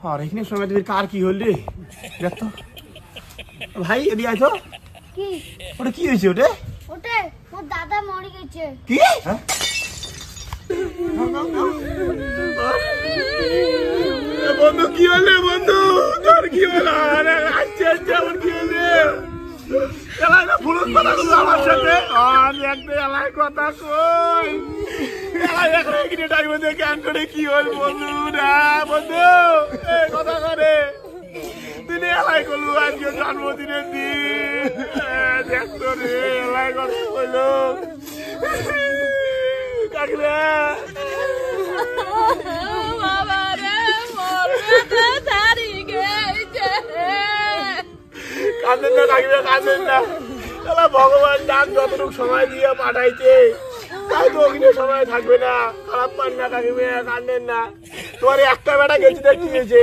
আর এখানে সময় দিবি কার কি হল রে দেখ তো ভাই এদিকে আয় তো কি ওটা কি হয়েছে ওটা ওটা মোর দাদা মরে গেছে কি হ্যাঁ বন্ধু কি হলে বন্ধু তোর কি হলো আরে আচ্ছা আচ্ছা আমার কি হলে এলাই না ফুলন কথা বললো আমার সাথে আর একটা এলাই কথা কই এলাই এখন এখানে টাইমে দিয়ে ক্যান করে কি হল বন্ধু না বন্ধু এই কথা করে দিনে এলাই করলু আজকে জন্মদিনের দিন দেখতো রে এলাই কথা কইলো কাকরে কাঁদেন না কাকিমা কাঁদেন না তাহলে ভগবান ডাক যতটুকু সময় দিয়ে পাঠাইছে তাই তো ওখানে সময় থাকবে না খারাপ পান না কাকিমা কাঁদেন না তোমার একটা বেটা গেছি দেখতে গেছে